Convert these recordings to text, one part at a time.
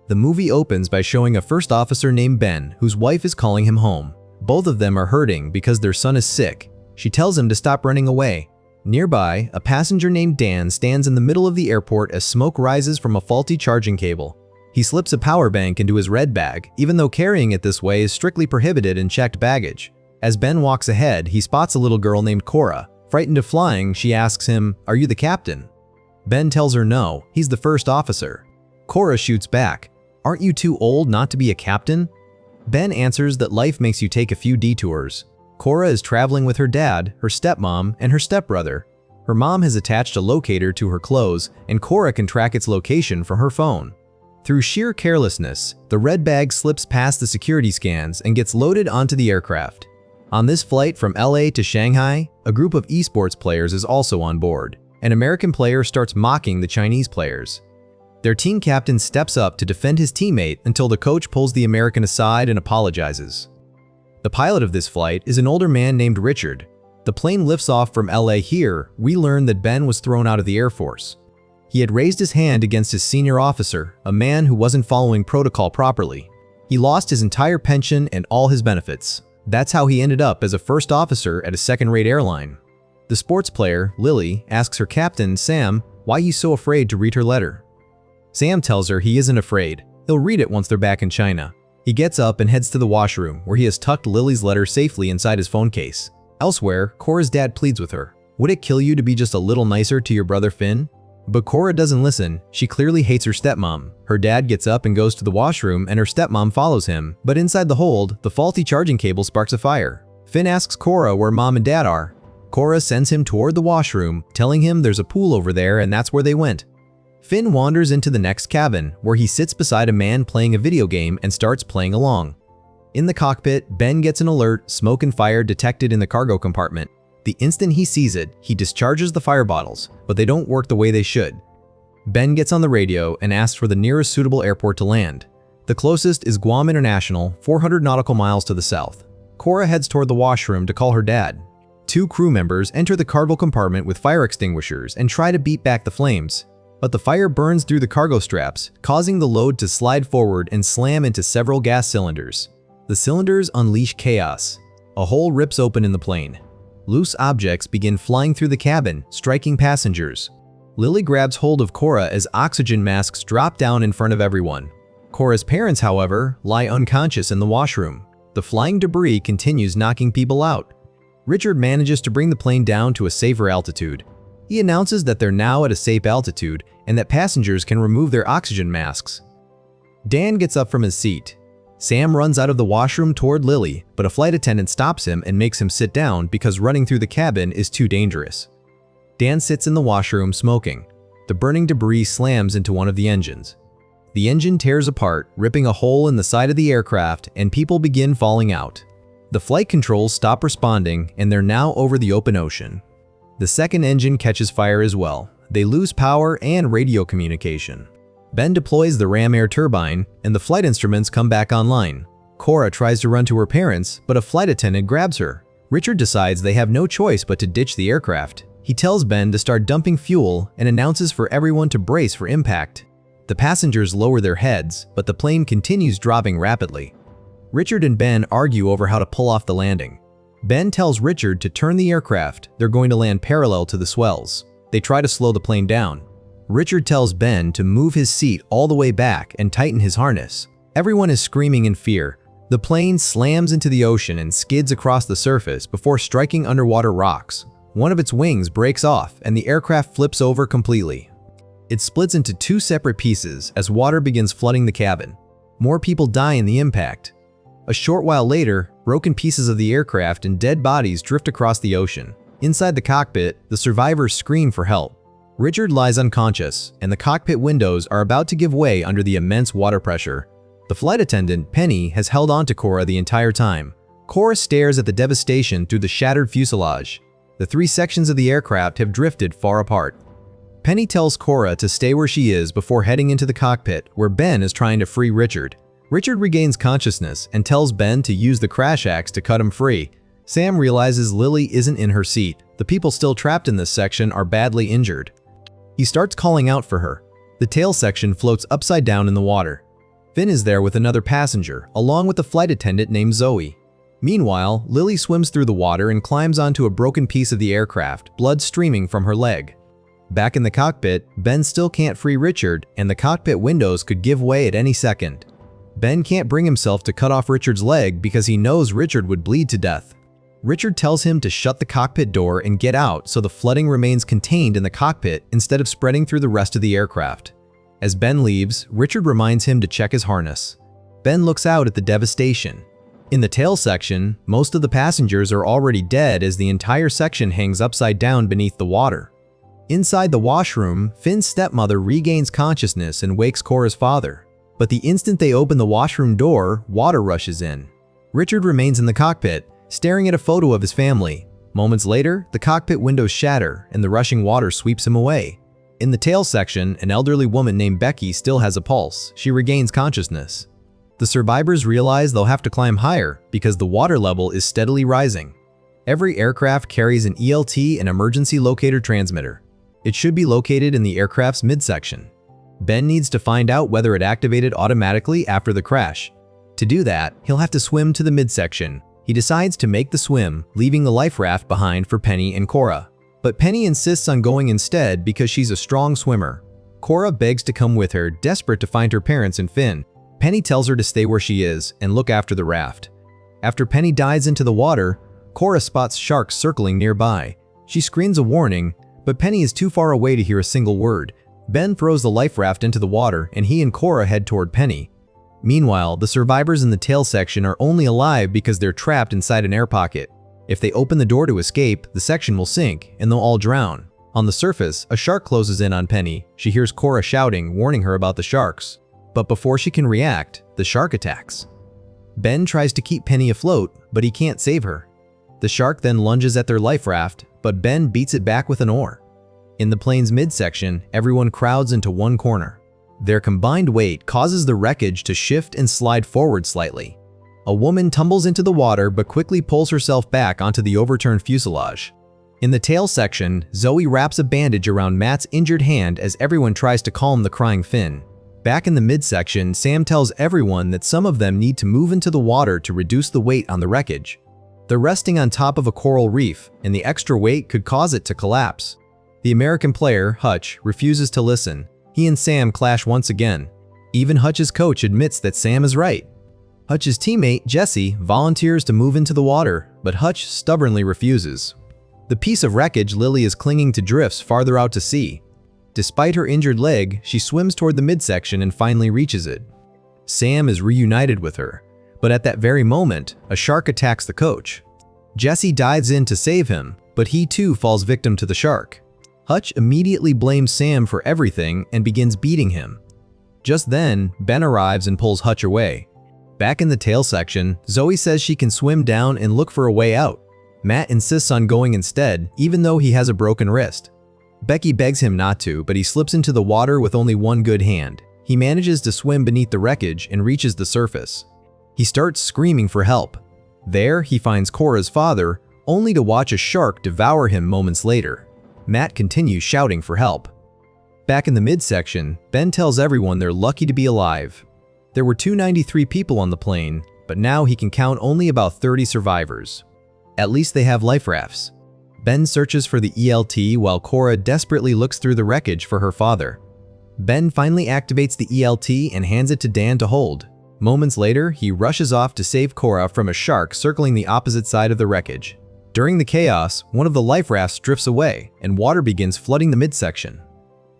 The movie opens by showing a first officer named Ben whose wife is calling him home. Both of them are hurting because their son is sick. She tells him to stop running away. Nearby, a passenger named Dan stands in the middle of the airport as smoke rises from a faulty charging cable. He slips a power bank into his red bag, even though carrying it this way is strictly prohibited in checked baggage. As Ben walks ahead, he spots a little girl named Cora. Frightened of flying, she asks him, "Are you the captain?" Ben tells her no, he's the first officer. Cora shoots back, "Aren't you too old not to be a captain?" Ben answers that life makes you take a few detours. Cora is traveling with her dad, her stepmom, and her stepbrother. Her mom has attached a locator to her clothes, and Cora can track its location from her phone. Through sheer carelessness, the red bag slips past the security scans and gets loaded onto the aircraft. On this flight from LA to Shanghai, a group of esports players is also on board. An American player starts mocking the Chinese players. Their team captain steps up to defend his teammate until the coach pulls the American aside and apologizes. The pilot of this flight is an older man named Richard. The plane lifts off from LA. Here, we learn that Ben was thrown out of the Air Force. He had raised his hand against his senior officer, a man who wasn't following protocol properly. He lost his entire pension and all his benefits. That's how he ended up as a first officer at a second-rate airline. The sports player, Lily, asks her captain, Sam, why he's so afraid to read her letter. Sam tells her he isn't afraid. He'll read it once they're back in China. He gets up and heads to the washroom, where he has tucked Lily's letter safely inside his phone case. Elsewhere, Cora's dad pleads with her. Would it kill you to be just a little nicer to your brother Finn? But Cora doesn't listen. She clearly hates her stepmom. Her dad gets up and goes to the washroom, and her stepmom follows him. But inside the hold, the faulty charging cable sparks a fire. Finn asks Cora where mom and dad are. Cora sends him toward the washroom, telling him there's a pool over there and that's where they went. Finn wanders into the next cabin, where he sits beside a man playing a video game and starts playing along. In the cockpit, Ben gets an alert, smoke and fire detected in the cargo compartment. The instant he sees it, he discharges the fire bottles, but they don't work the way they should. Ben gets on the radio and asks for the nearest suitable airport to land. The closest is Guam International, 400 nautical miles to the south. Cora heads toward the washroom to call her dad. Two crew members enter the cargo compartment with fire extinguishers and try to beat back the flames. But the fire burns through the cargo straps, causing the load to slide forward and slam into several gas cylinders. The cylinders unleash chaos. A hole rips open in the plane. Loose objects begin flying through the cabin, striking passengers. Lily grabs hold of Cora as oxygen masks drop down in front of everyone. Cora's parents, however, lie unconscious in the washroom. The flying debris continues knocking people out. Richard manages to bring the plane down to a safer altitude. He announces that they're now at a safe altitude and that passengers can remove their oxygen masks. Dan gets up from his seat. Sam runs out of the washroom toward Lily, but a flight attendant stops him and makes him sit down because running through the cabin is too dangerous. Dan sits in the washroom smoking. The burning debris slams into one of the engines. The engine tears apart, ripping a hole in the side of the aircraft, and people begin falling out. The flight controls stop responding, and they're now over the open ocean. The second engine catches fire as well. They lose power and radio communication. Ben deploys the ram air turbine, and the flight instruments come back online. Cora tries to run to her parents, but a flight attendant grabs her. Richard decides they have no choice but to ditch the aircraft. He tells Ben to start dumping fuel and announces for everyone to brace for impact. The passengers lower their heads, but the plane continues dropping rapidly. Richard and Ben argue over how to pull off the landing. Ben tells Richard to turn the aircraft. They're going to land parallel to the swells. They try to slow the plane down. Richard tells Ben to move his seat all the way back and tighten his harness. Everyone is screaming in fear. The plane slams into the ocean and skids across the surface before striking underwater rocks. One of its wings breaks off and the aircraft flips over completely. It splits into two separate pieces as water begins flooding the cabin. More people die in the impact. A short while later, broken pieces of the aircraft and dead bodies drift across the ocean. Inside the cockpit, the survivors scream for help. Richard lies unconscious, and the cockpit windows are about to give way under the immense water pressure. The flight attendant, Penny, has held on to Cora the entire time. Cora stares at the devastation through the shattered fuselage. The three sections of the aircraft have drifted far apart. Penny tells Cora to stay where she is before heading into the cockpit, where Ben is trying to free Richard. Richard regains consciousness and tells Ben to use the crash axe to cut him free. Sam realizes Lily isn't in her seat. The people still trapped in this section are badly injured. He starts calling out for her. The tail section floats upside down in the water. Finn is there with another passenger, along with a flight attendant named Zoe. Meanwhile, Lily swims through the water and climbs onto a broken piece of the aircraft, blood streaming from her leg. Back in the cockpit, Ben still can't free Richard, and the cockpit windows could give way at any second. Ben can't bring himself to cut off Richard's leg because he knows Richard would bleed to death. Richard tells him to shut the cockpit door and get out so the flooding remains contained in the cockpit instead of spreading through the rest of the aircraft. As Ben leaves, Richard reminds him to check his harness. Ben looks out at the devastation. In the tail section, most of the passengers are already dead as the entire section hangs upside down beneath the water. Inside the washroom, Finn's stepmother regains consciousness and wakes Cora's father. But the instant they open the washroom door, water rushes in. Richard remains in the cockpit, staring at a photo of his family. Moments later, the cockpit windows shatter and the rushing water sweeps him away. In the tail section, an elderly woman named Becky still has a pulse. She regains consciousness. The survivors realize they'll have to climb higher because the water level is steadily rising. Every aircraft carries an ELT and emergency locator transmitter. It should be located in the aircraft's midsection. Ben needs to find out whether it activated automatically after the crash. To do that, he'll have to swim to the midsection. He decides to make the swim, leaving the life raft behind for Penny and Cora. But Penny insists on going instead because she's a strong swimmer. Cora begs to come with her, desperate to find her parents and Finn. Penny tells her to stay where she is and look after the raft. After Penny dives into the water, Cora spots sharks circling nearby. She screams a warning, but Penny is too far away to hear a single word. Ben throws the life raft into the water and he and Cora head toward Penny. Meanwhile, the survivors in the tail section are only alive because they're trapped inside an air pocket. If they open the door to escape, the section will sink and they'll all drown. On the surface, a shark closes in on Penny. She hears Cora shouting, warning her about the sharks. But before she can react, the shark attacks. Ben tries to keep Penny afloat, but he can't save her. The shark then lunges at their life raft, but Ben beats it back with an oar. In the plane's midsection, everyone crowds into one corner. Their combined weight causes the wreckage to shift and slide forward slightly. A woman tumbles into the water but quickly pulls herself back onto the overturned fuselage. In the tail section, Zoe wraps a bandage around Matt's injured hand as everyone tries to calm the crying Finn. Back in the midsection, Sam tells everyone that some of them need to move into the water to reduce the weight on the wreckage. They're resting on top of a coral reef, and the extra weight could cause it to collapse. The American player, Hutch, refuses to listen. He and Sam clash once again. Even Hutch's coach admits that Sam is right. Hutch's teammate, Jesse, volunteers to move into the water, but Hutch stubbornly refuses. The piece of wreckage Lily is clinging to drifts farther out to sea. Despite her injured leg, she swims toward the midsection and finally reaches it. Sam is reunited with her, but at that very moment, a shark attacks the coach. Jesse dives in to save him, but he too falls victim to the shark. Hutch immediately blames Sam for everything and begins beating him. Just then, Ben arrives and pulls Hutch away. Back in the tail section, Zoe says she can swim down and look for a way out. Matt insists on going instead, even though he has a broken wrist. Becky begs him not to, but he slips into the water with only one good hand. He manages to swim beneath the wreckage and reaches the surface. He starts screaming for help. There, he finds Cora's father, only to watch a shark devour him moments later. Matt continues shouting for help. Back in the midsection, Ben tells everyone they're lucky to be alive. There were 293 people on the plane, but now he can count only about 30 survivors. At least they have life rafts. Ben searches for the ELT while Cora desperately looks through the wreckage for her father. Ben finally activates the ELT and hands it to Dan to hold. Moments later, he rushes off to save Cora from a shark circling the opposite side of the wreckage. During the chaos, one of the life rafts drifts away and water begins flooding the midsection.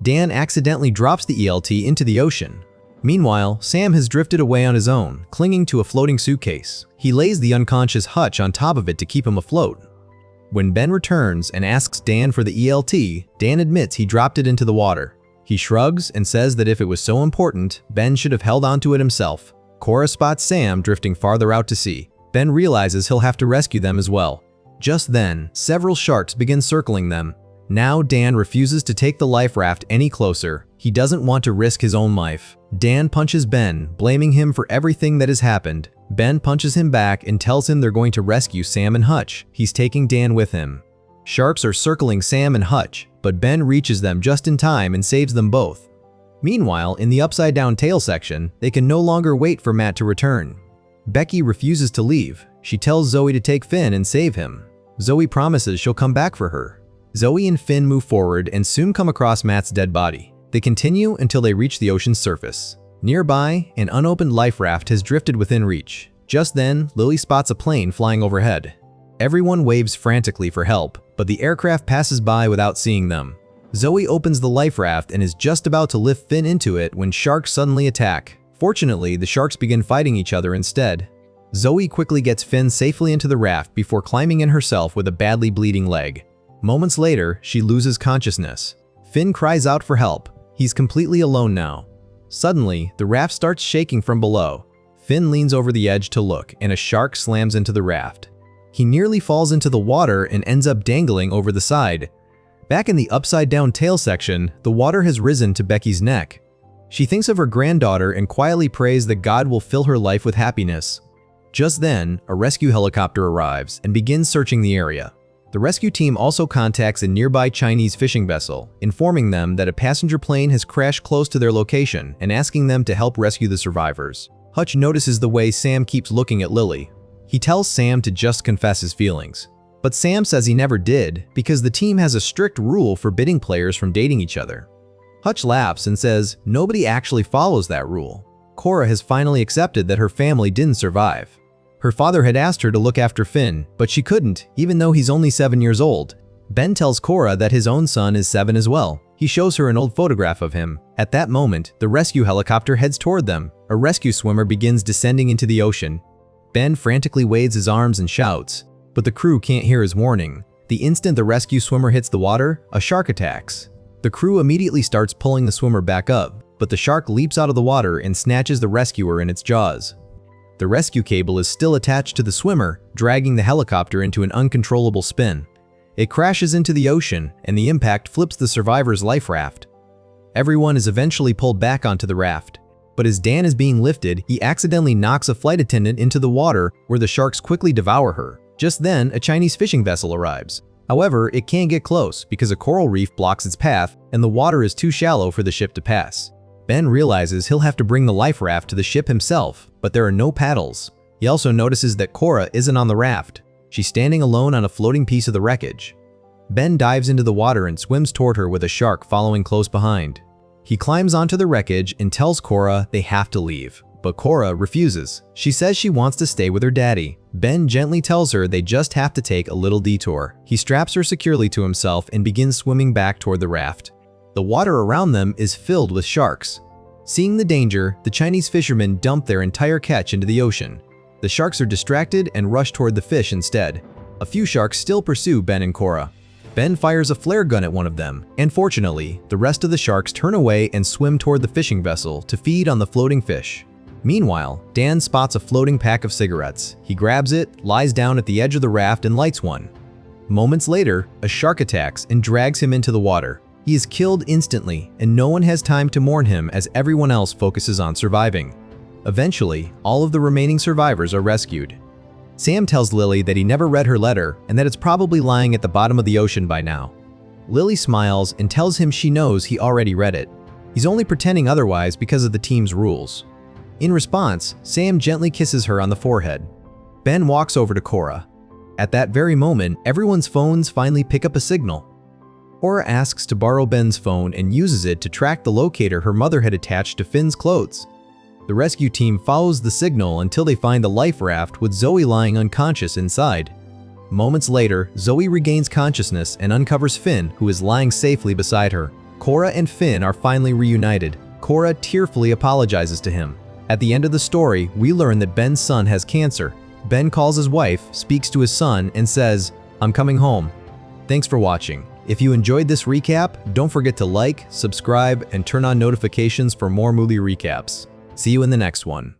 Dan accidentally drops the ELT into the ocean. Meanwhile, Sam has drifted away on his own, clinging to a floating suitcase. He lays the unconscious Hutch on top of it to keep him afloat. When Ben returns and asks Dan for the ELT, Dan admits he dropped it into the water. He shrugs and says that if it was so important, Ben should have held onto it himself. Cora spots Sam drifting farther out to sea. Ben realizes he'll have to rescue them as well. Just then, several sharks begin circling them. Now Dan refuses to take the life raft any closer. He doesn't want to risk his own life. Dan punches Ben, blaming him for everything that has happened. Ben punches him back and tells him they're going to rescue Sam and Hutch. He's taking Dan with him. Sharks are circling Sam and Hutch, but Ben reaches them just in time and saves them both. Meanwhile, in the upside-down tail section, they can no longer wait for Matt to return. Becky refuses to leave. She tells Zoe to take Finn and save him. Zoe promises she'll come back for her. Zoe and Finn move forward and soon come across Matt's dead body. They continue until they reach the ocean's surface. Nearby, an unopened life raft has drifted within reach. Just then, Lily spots a plane flying overhead. Everyone waves frantically for help, but the aircraft passes by without seeing them. Zoe opens the life raft and is just about to lift Finn into it when sharks suddenly attack. Fortunately, the sharks begin fighting each other instead. Zoe quickly gets Finn safely into the raft before climbing in herself with a badly bleeding leg. Moments later, she loses consciousness. Finn cries out for help. He's completely alone now. Suddenly, the raft starts shaking from below. Finn leans over the edge to look, and a shark slams into the raft. He nearly falls into the water and ends up dangling over the side. Back in the upside-down tail section, the water has risen to Becky's neck. She thinks of her granddaughter and quietly prays that God will fill her life with happiness. Just then, a rescue helicopter arrives and begins searching the area. The rescue team also contacts a nearby Chinese fishing vessel, informing them that a passenger plane has crashed close to their location and asking them to help rescue the survivors. Hutch notices the way Sam keeps looking at Lily. He tells Sam to just confess his feelings. But Sam says he never did because the team has a strict rule forbidding players from dating each other. Hutch laughs and says nobody actually follows that rule. Cora has finally accepted that her family didn't survive. Her father had asked her to look after Finn, but she couldn't, even though he's only 7 years old. Ben tells Cora that his own son is 7 as well. He shows her an old photograph of him. At that moment, the rescue helicopter heads toward them. A rescue swimmer begins descending into the ocean. Ben frantically waves his arms and shouts, but the crew can't hear his warning. The instant the rescue swimmer hits the water, a shark attacks. The crew immediately starts pulling the swimmer back up, but the shark leaps out of the water and snatches the rescuer in its jaws. The rescue cable is still attached to the swimmer, dragging the helicopter into an uncontrollable spin. It crashes into the ocean, and the impact flips the survivor's life raft. Everyone is eventually pulled back onto the raft. But as Dan is being lifted, he accidentally knocks a flight attendant into the water where the sharks quickly devour her. Just then, a Chinese fishing vessel arrives. However, it can't get close because a coral reef blocks its path and the water is too shallow for the ship to pass. Ben realizes he'll have to bring the life raft to the ship himself, but there are no paddles. He also notices that Cora isn't on the raft. She's standing alone on a floating piece of the wreckage. Ben dives into the water and swims toward her with a shark following close behind. He climbs onto the wreckage and tells Cora they have to leave, but Cora refuses. She says she wants to stay with her daddy. Ben gently tells her they just have to take a little detour. He straps her securely to himself and begins swimming back toward the raft. The water around them is filled with sharks. Seeing the danger, the Chinese fishermen dump their entire catch into the ocean. The sharks are distracted and rush toward the fish instead. A few sharks still pursue Ben and Cora. Ben fires a flare gun at one of them, and fortunately, the rest of the sharks turn away and swim toward the fishing vessel to feed on the floating fish. Meanwhile, Dan spots a floating pack of cigarettes. He grabs it, lies down at the edge of the raft, and lights one. Moments later, a shark attacks and drags him into the water. He is killed instantly, and no one has time to mourn him as everyone else focuses on surviving. Eventually, all of the remaining survivors are rescued. Sam tells Lily that he never read her letter and that it's probably lying at the bottom of the ocean by now. Lily smiles and tells him she knows he already read it. He's only pretending otherwise because of the team's rules. In response, Sam gently kisses her on the forehead. Ben walks over to Cora. At that very moment, everyone's phones finally pick up a signal. Cora asks to borrow Ben's phone and uses it to track the locator her mother had attached to Finn's clothes. The rescue team follows the signal until they find the life raft with Zoe lying unconscious inside. Moments later, Zoe regains consciousness and uncovers Finn, who is lying safely beside her. Cora and Finn are finally reunited. Cora tearfully apologizes to him. At the end of the story, we learn that Ben's son has cancer. Ben calls his wife, speaks to his son, and says, "I'm coming home." Thanks for watching. If you enjoyed this recap, don't forget to like, subscribe, and turn on notifications for more movie recaps. See you in the next one.